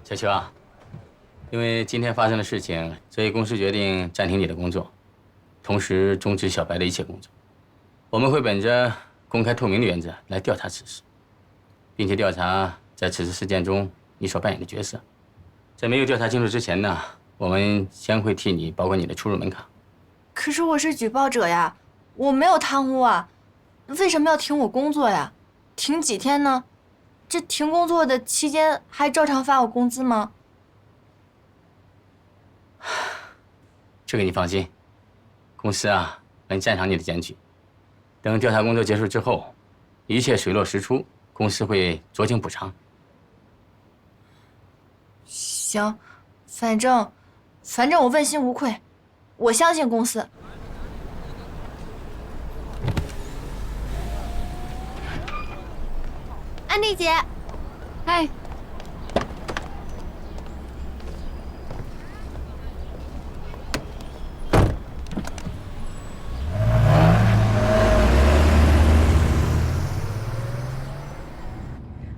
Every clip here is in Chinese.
小邱啊，因为今天发生的事情，所以公司决定暂停你的工作，同时终止小白的一切工作。我们会本着公开透明的原则来调查此事，并且调查在此次事件中你所扮演的角色。在没有调查清楚之前呢，我们先会替你保管你的出入门卡。可是我是举报者呀，我没有贪污啊，为什么要停我工作呀？停几天呢？这停工作的期间还照常发我工资吗？这个你放心，公司啊能赞赏你的检举。等调查工作结束之后，一切水落石出，公司会酌情补偿。行，反正我问心无愧，我相信公司。安迪姐，嗨，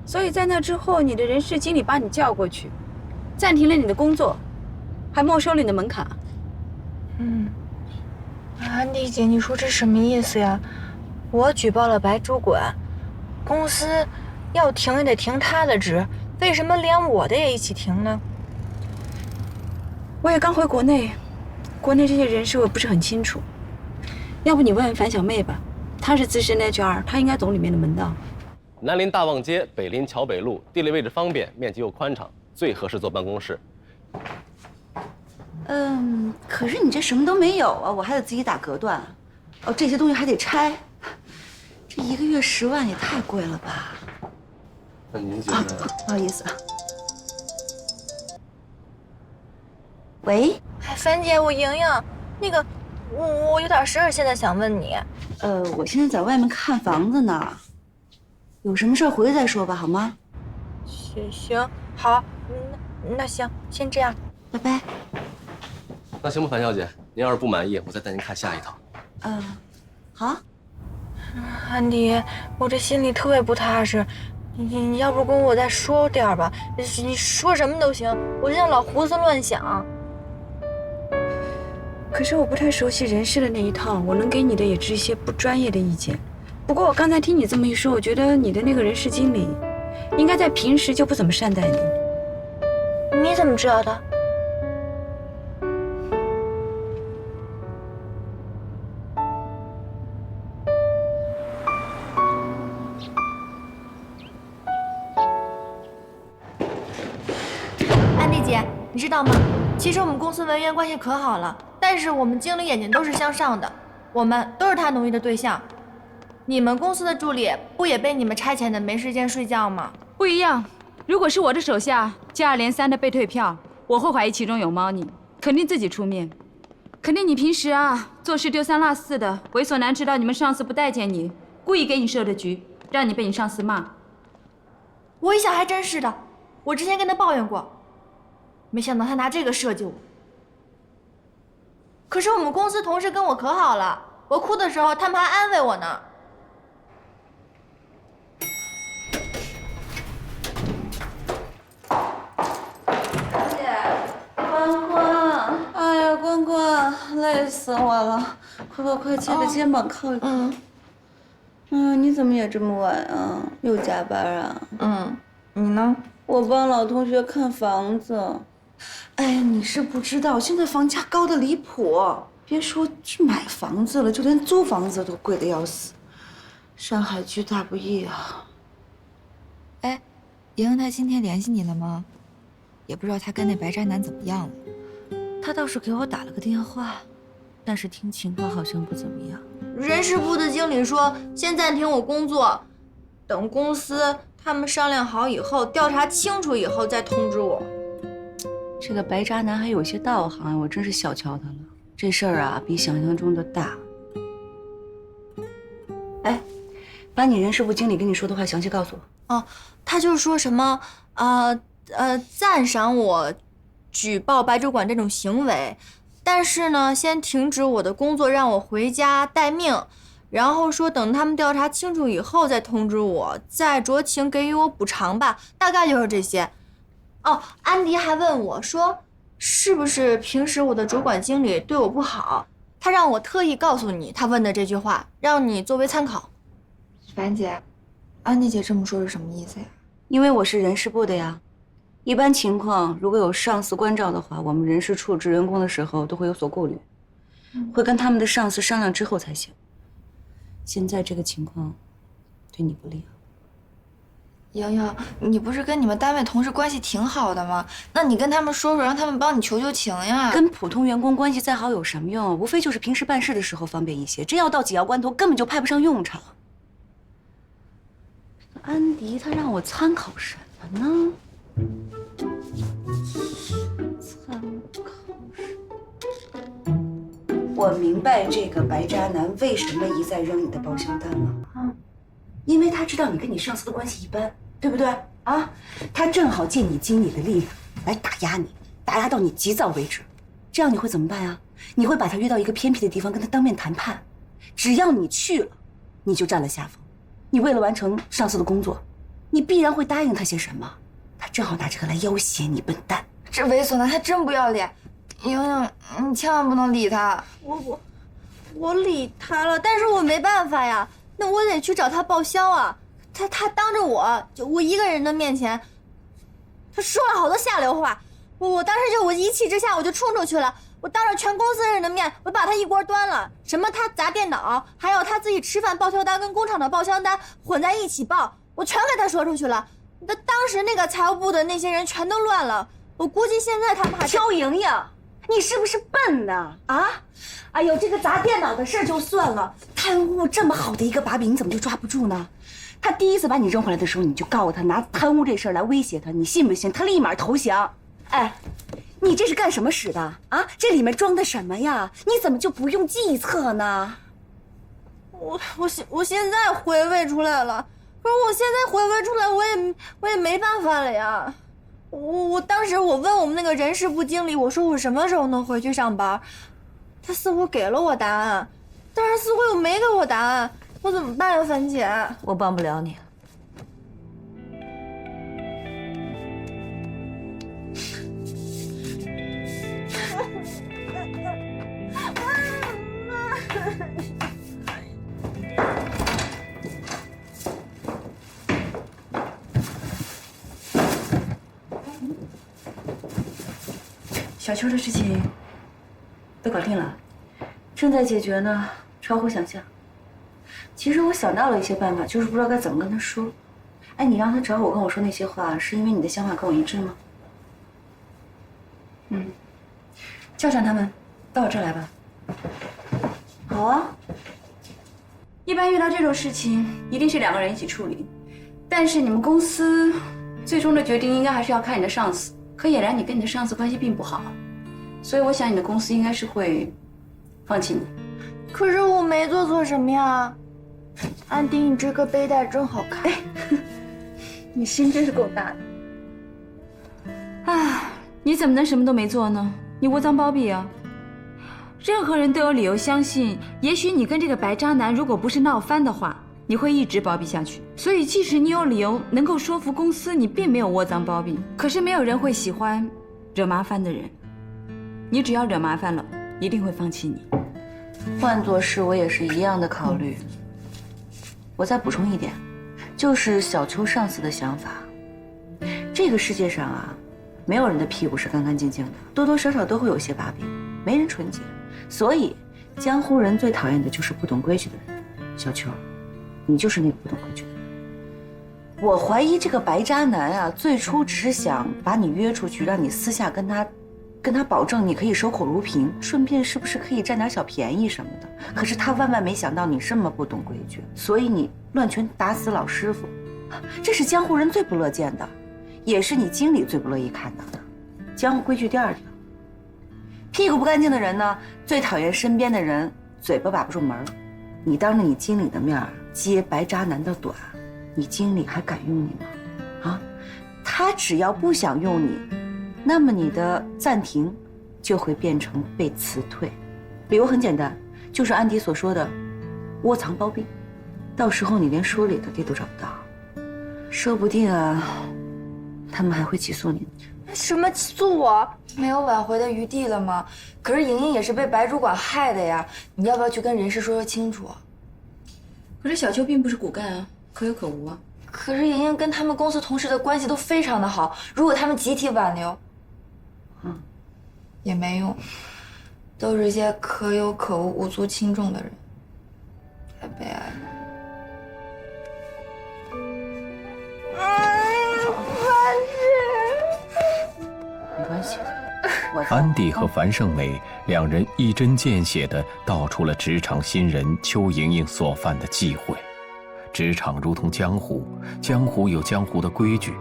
所以在那之后，你的人事经理把你叫过去，暂停了你的工作，还没收了你的门卡。安迪姐，你说这什么意思呀？我举报了白主管，公司要停也得停他的职，为什么连我的也一起停呢？我也刚回国内，国内这些人事我不是很清楚，要不你问问樊小妹吧，她是资深 HR， 她应该懂里面的门道。南临大望街，北临桥北路，地理位置方便，面积又宽敞，最合适做办公室。可是你这什么都没有啊，我还得自己打隔断，哦，这些东西还得拆，这1个月10万也太贵了吧？那您觉得？不好意思啊。喂，樊姐，我莹莹，那个，我有点事儿，现在想问你。我现在在外面看房子呢，有什么事儿回去再说吧，好吗？行，好，那行，先这样，拜拜。那行吧，樊小姐，您要是不满意，我再带您看下一套。好。安迪，我这心里特别不踏实，你要不跟我再说点吧？你说什么都行，我现在老胡思乱想。可是我不太熟悉人事的那一套，我能给你的也只是一些不专业的意见。不过我刚才听你这么一说，我觉得你的那个人事经理，应该在平时就不怎么善待你。你怎么知道的？安迪姐，你知道吗？其实我们公司文员关系可好了，但是我们经理眼睛都是向上的，我们都是他奴役的对象。你们公司的助理不也被你们差遣的没时间睡觉吗？不一样，如果是我的手下接二连三的被退票，我会怀疑其中有猫腻，肯定自己出面。肯定你平时啊做事丢三落四的，猥琐男知道你们上司不待见你，故意给你设的局，让你被你上司骂。我一想还真是的，我之前跟他抱怨过，没想到他拿这个设计我。可是我们公司同事跟我可好了，我哭的时候他们还安慰我呢。关关，哎呀，关关，累死我了！快借个肩膀靠一靠。你怎么也这么晚啊？又加班啊？你呢？我帮老同学看房子。哎呀，你是不知道，现在房价高的离谱，别说去买房子了，就连租房子都贵得要死。上海居大不易啊。哎，莹莹她今天联系你了吗？也不知道她跟那白渣男怎么样了。他倒是给我打了个电话，但是听情况好像不怎么样。人事部的经理说先暂停我工作，等公司他们商量好以后，调查清楚以后再通知我。这个白渣男还有些道行，我真是小瞧他了。这事儿啊，比想象中的大。哎，把你人事部经理跟你说的话详细告诉我。哦，他就说什么赞赏我举报白主管这种行为，但是呢，先停止我的工作，让我回家待命，然后说等他们调查清楚以后再通知我，再酌情给予我补偿吧，大概就是这些。哦，安迪还问我说，是不是平时我的主管经理对我不好？他让我特意告诉你他问的这句话，让你作为参考。樊姐，安迪姐这么说是什么意思呀？因为我是人事部的呀。一般情况，如果有上司关照的话，我们人事处置员工的时候都会有所顾虑，会跟他们的上司商量之后才行。现在这个情况，对你不利啊。莹莹，你不是跟你们单位同事关系挺好的吗？那你跟他们说说，让他们帮你求求情呀。跟普通员工关系再好有什么用？无非就是平时办事的时候方便一些，真要到紧要关头，根本就派不上用场。安迪他让我参考什么呢？参考什么？我明白这个白渣男为什么一再扔你的报销单了啊，因为他知道你跟你上司的关系一般，对不对啊？他正好借你经理的力量来打压你，打压到你急躁为止。这样你会怎么办啊？你会把他约到一个偏僻的地方跟他当面谈判，只要你去了，你就占了下风。你为了完成上司的工作，你必然会答应他些什么？他正好拿这个来要挟你，笨蛋！这猥琐男他真不要脸，莹莹，你千万不能理他。我理他了，但是我没办法呀，那我得去找他报销啊。他当着我一个人的面前，他说了好多下流话，我当时我一气之下我就冲出去了，我当着全公司人的面，我把他一锅端了。什么他砸电脑，还有他自己吃饭报销单跟工厂的报销单混在一起报，我全给他说出去了。那当时那个财务部的那些人全都乱了，我估计现在他们还……邱莹莹，你是不是笨呢？啊！哎呦，这个砸电脑的事就算了，贪污这么好的一个把柄，你怎么就抓不住呢？他第一次把你扔回来的时候，你就告诉他拿贪污这事儿来威胁他，你信不信？他立马投降。哎，你这是干什么使的啊？这里面装的什么呀？你怎么就不用计策呢？我现在回味出来了，可是我现在回味出来，我也没办法了呀。我当时我问我们那个人事部经理，我说我什么时候能回去上班，他似乎给了我答案，但是似乎又没给我答案，我怎么办呀，樊姐？我帮不了你。小秋的事情都搞定了，正在解决呢，超乎想象。其实我想到了一些办法，就是不知道该怎么跟他说。哎，你让他找我跟我说那些话，是因为你的想法跟我一致吗？叫上他们，到我这儿来吧。好啊。一般遇到这种事情，一定是2个人一起处理。但是你们公司最终的决定应该还是要看你的上司。可俨然你跟你的上司关系并不好，所以我想你的公司应该是会放弃你。可是我没做错什么呀。安迪，你这个背带真好看。你心真是够大的。唉，你怎么能什么都没做呢？你窝赃包庇啊！任何人都有理由相信，也许你跟这个白渣男如果不是闹翻的话，你会一直包庇下去。所以即使你有理由能够说服公司你并没有窝赃包庇，可是没有人会喜欢惹麻烦的人。你只要惹麻烦了，一定会放弃你。换作是我也是一样的考虑。我再补充一点，就是小邱上司的想法。这个世界上啊，没有人的屁股是干干净净的，多多少少都会有些把柄，没人纯洁。所以，江湖人最讨厌的就是不懂规矩的人。小邱，你就是那个不懂规矩的人。我怀疑这个白渣男啊，最初只是想把你约出去，让你私下跟他保证你可以守口如瓶，顺便是不是可以占点小便宜什么的。可是他万万没想到你这么不懂规矩，所以你乱拳打死老师傅，这是江湖人最不乐见的，也是你经理最不乐意看到的。江湖规矩第2条，屁股不干净的人呢，最讨厌身边的人嘴巴把不住门。你当着你经理的面接白渣男的短，你经理还敢用你吗？啊，他只要不想用你，那么你的暂停就会变成被辞退。理由很简单，就是安迪所说的窝藏包庇，到时候你连说理的地都找不到，说不定啊，他们还会起诉你。什么起诉我？没有挽回的余地了吗？可是莹莹也是被白主管害的呀，你要不要去跟人事说清楚？可是小秋并不是骨干啊，可有可无啊。可是莹莹跟他们公司同事的关系都非常的好，如果他们集体挽留，也没用，都是一些可有可无、无足轻重的人，太悲哀了。没关系，安迪和樊胜美两人一针见血地道出了职场新人邱莹莹所犯的忌讳。职场如同江湖，江湖有江湖的规矩，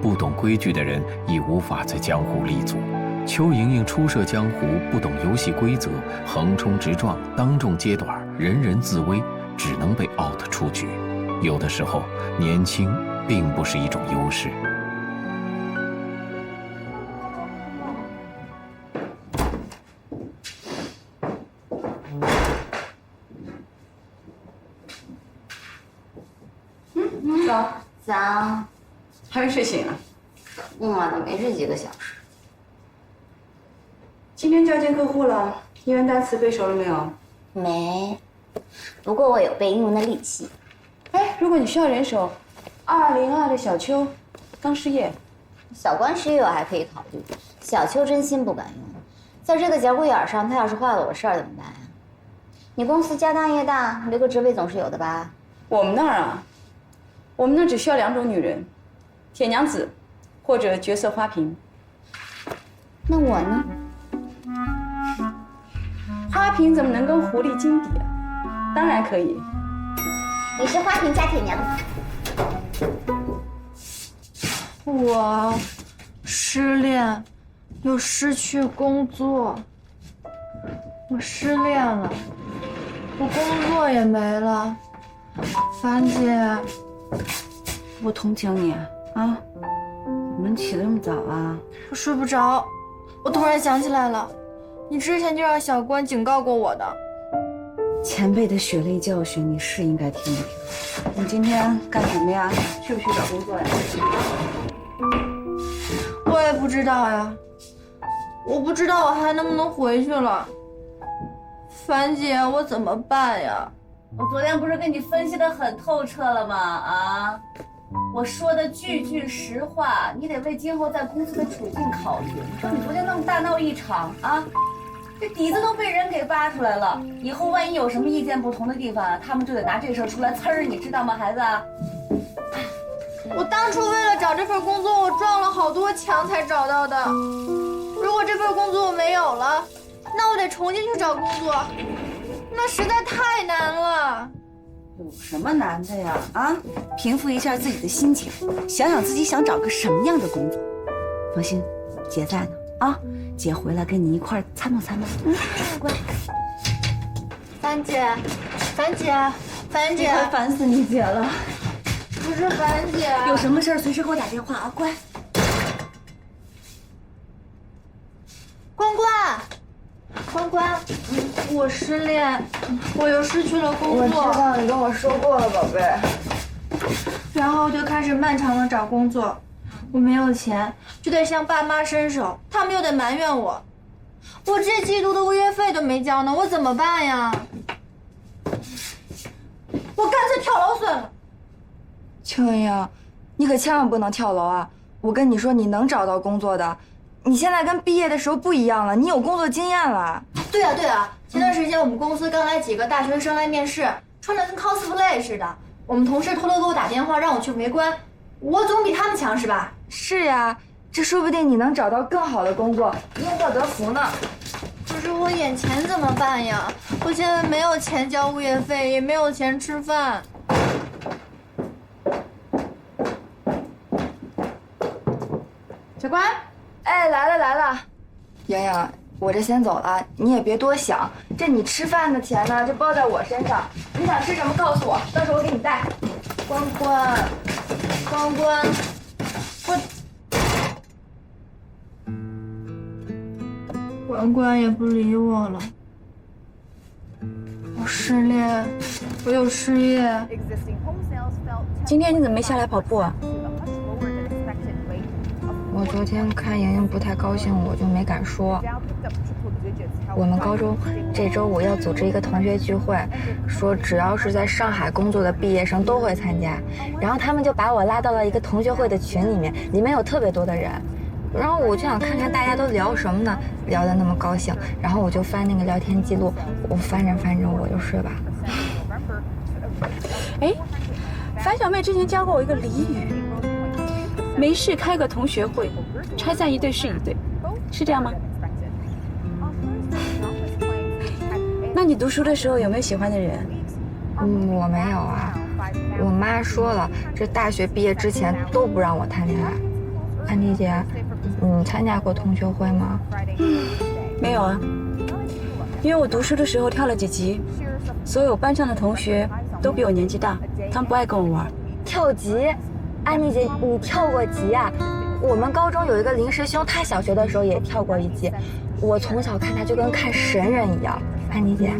不懂规矩的人亦无法在江湖立足。邱莹莹初涉江湖，不懂游戏规则，横冲直撞，当众揭短，人人自危，只能被 out 出局。有的时候，年轻并不是一种优势。早，还没睡醒啊？都没睡几个小时。今天交接客户了，英文单词背熟了没有？没，不过我有背英文的力气。哎，如果你需要人手，202的小秋刚失业，小关失业我还可以考虑，小秋真心不敢用。在这个节骨眼上，他要是坏了我事儿怎么办呀？你公司家大业大，留个职位总是有的吧？我们那儿啊，我们那儿只需要2种女人，铁娘子或者绝色花瓶。那我呢？花瓶怎么能跟狐狸金比啊？当然可以。你是花瓶加铁娘子。我失恋，又失去工作。我失恋了，我工作也没了。樊姐，我同情你啊！怎么起得这么早啊？我睡不着，我突然想起来了，你之前就让小关警告过我的。前辈的血泪教训，你是应该听一听。你今天干什么呀？去不去找工作呀？我也不知道呀，我不知道我还能不能回去了。樊姐，我怎么办呀？我昨天不是跟你分析得很透彻了吗？啊，我说的句句实话，你得为今后在公司的处境考虑。你说你昨天那么大闹一场啊，这底子都被人给扒出来了，以后万一有什么意见不同的地方，他们就得拿这事儿出来呲儿，你知道吗，孩子？我当初为了找这份工作，我撞了好多墙才找到的。如果这份工作我没有了，那我得重新去找工作，那实在太难了。有什么难的呀？啊，平复一下自己的心情，想想自己想找个什么样的工作。放心，姐在呢啊，姐回来跟你一块参谋参谋。乖。樊姐，樊姐，樊姐，快烦死你姐了。不是樊姐，有什么事儿随时给我打电话啊，乖。关关，关关，我失恋，我又失去了工作。我知道你跟我说过了，宝贝。然后就开始漫长的找工作，我没有钱，就得向爸妈伸手，他们又得埋怨我。我这季度的物业费都没交呢，我怎么办呀？我干脆跳楼算了。邱莹莹，你可千万不能跳楼啊！我跟你说，你能找到工作的。你现在跟毕业的时候不一样了，你有工作经验了。对啊对啊，前段时间我们公司刚来几个大学生来面试，穿得跟 cosplay 似的。我们同事偷偷给我打电话让我去围观，我总比他们强是吧？是呀，这说不定你能找到更好的工作，因祸得福呢。可是我眼前怎么办呀？我现在没有钱交物业费，也没有钱吃饭。小关，哎，来了来了，莹莹，我这先走了，你也别多想，这你吃饭的钱呢就包在我身上，你想吃什么告诉我，到时候我给你带。关关，关关，关关也不理我了。我失恋，我又失业。今天你怎么没下来跑步啊？我昨天看莹莹不太高兴，我就没敢说。我们高中这周5要组织一个同学聚会，说只要是在上海工作的毕业生都会参加。然后他们就把我拉到了一个同学会的群里面，里面有特别多的人。然后我就想看看大家都聊什么呢，聊得那么高兴。然后我就翻那个聊天记录，我翻着翻着我就睡吧。哎，樊小妹之前教过我一个俚语，没事开个同学会，拆散一对是一对，是这样吗？那你读书的时候有没有喜欢的人？我没有啊，我妈说了，这大学毕业之前都不让我谈恋爱。安迪姐，你参加过同学会吗？没有啊，因为我读书的时候跳了几级，所有班上的同学都比我年纪大，他们不爱跟我玩。跳级？安妮姐，你跳过级啊？我们高中有一个林师兄，他小学的时候也跳过一级，我从小看他就跟看神人一样。安妮姐，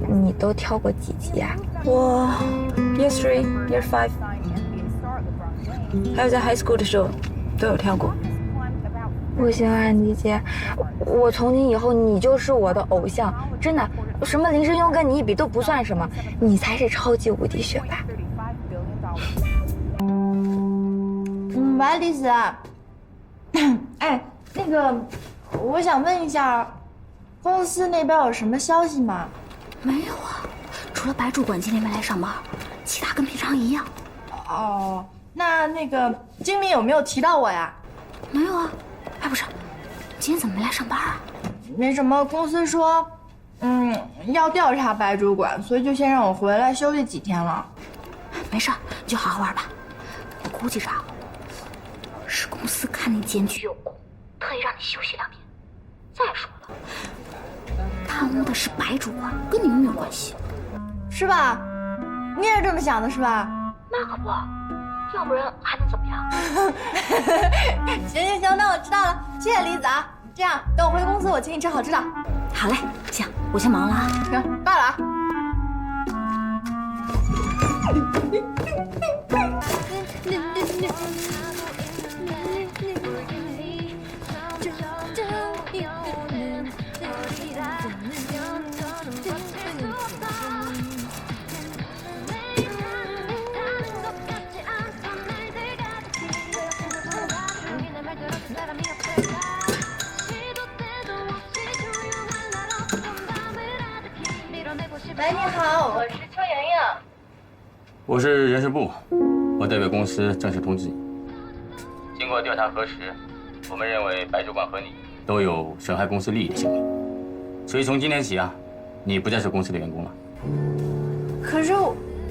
你都跳过几级啊？我 Year 3、Year 5，还有在 High School 的时候都有跳过。不行，安妮姐，我从今以后你就是我的偶像，真的，什么林师兄跟你一比都不算什么，你才是超级无敌学霸。喂，李子。哎，那个，我想问一下，公司那边有什么消息吗？没有啊，除了白主管今天没来上班，其他跟平常一样。哦，那个经理有没有提到我呀？没有啊。哎，不是，今天怎么没来上班啊？没什么，公司说，要调查白主管，所以就先让我回来休息几天了。没事，你就好好玩吧。我估计着，是公司看你检举有功，特意让你休息2天。再说了，贪污的是白主管，跟你有没有关系？是吧？你也是这么想的是吧？那可不，要不然还能怎么样？行，那我知道了，谢谢李子啊。这样，等我回公司，我请你吃好吃的。好嘞，行，我先忙了啊。行，拜了啊。喂，你好，我是邱莹莹。我是人事部，我代表公司正式通知你。经过调查核实，我们认为白主管和你都有损害公司利益的行为，所以从今天起啊，你不再是公司的员工了。可是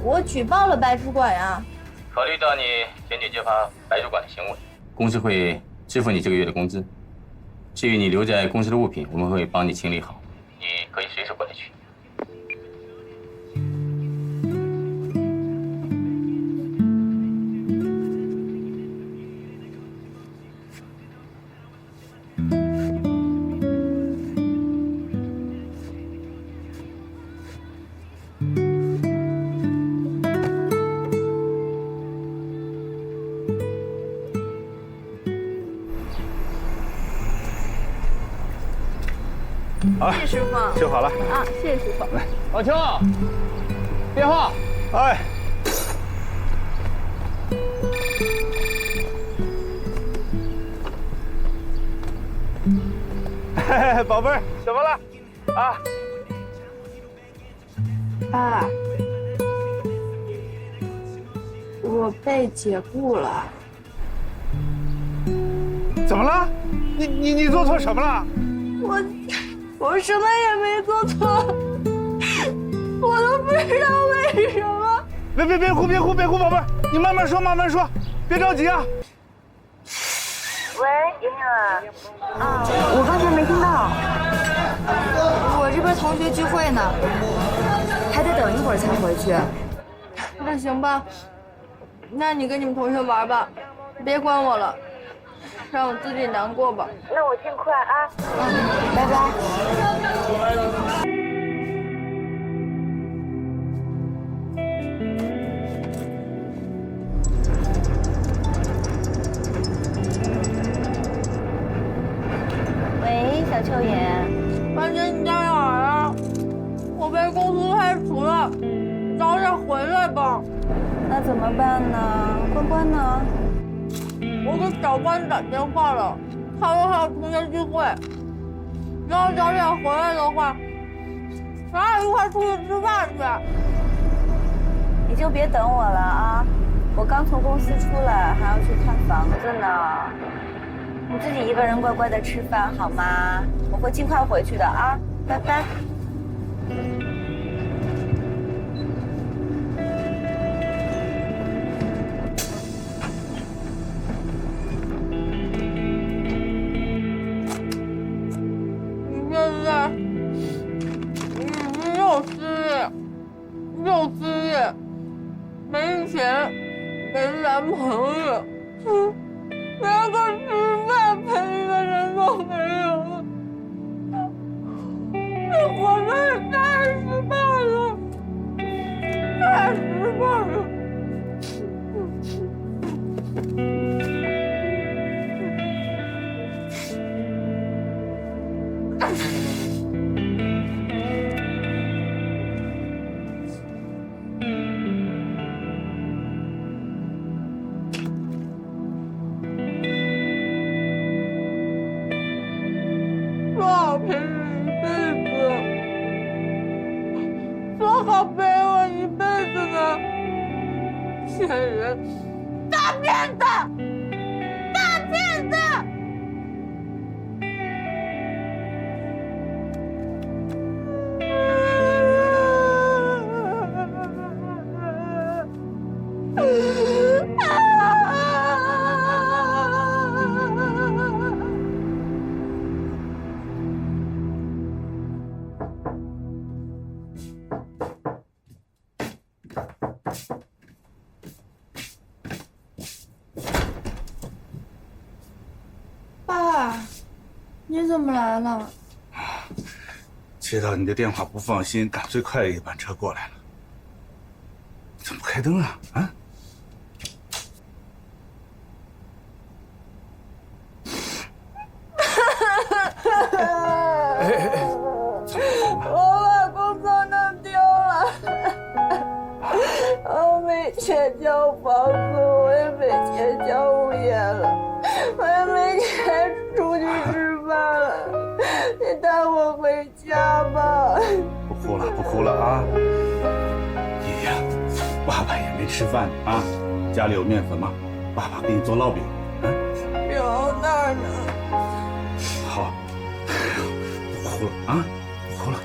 我举报了白主管呀。考虑到你检举揭发白主管的行为，公司会支付你这个月的工资。至于你留在公司的物品，我们会帮你清理好，你可以随时过来取。好了，谢谢师傅，修好了啊，谢谢师傅。来，老邱，电话。哎，嘿嘿，宝贝儿，怎么了？啊？爸，我被解雇了。怎么了？你做错什么了？我什么也没做错，我都不知道为什么。别哭，宝贝儿，你慢慢说，别着急啊。喂，莹莹啊，我刚才没听到。我这边同学聚会呢，还得等一会儿才回去。那行吧，那你跟你们同学玩吧，别管我了，让我自己难过吧。那我尽快啊。拜拜。蚯蚓？半姐，你在哪儿啊？我被公司开除了，早点回来吧。那怎么办呢？关关呢？我给小关打电话了，他说还有同学聚会，要早点回来的话，咱俩一块出去吃饭去。你就别等我了啊！我刚从公司出来，还要去看房子呢。你自己一个人乖乖的吃饭好吗？我会尽快回去的啊，拜拜。你现在已经又失业又失业，没钱，没男朋友，连个吃饭陪你的人都没有了。这活得也太失败了，太失败了。说好陪你一辈子，说好陪我一辈子的，骗人，大骗子，大骗子！爸，你怎么来了？接到你的电话不放心，赶最快的一班车过来了。怎么不开灯啊？啊？我把工作弄丢了，我没钱交房子，我也没钱交物业了，我也没钱出去吃饭了，你带我回家吧。不哭了，不哭了啊！姨呀，爸爸也没吃饭啊，家里有面粉吗？爸爸给你做烙饼。啊，有那儿呢。好，不哭了啊，不哭了。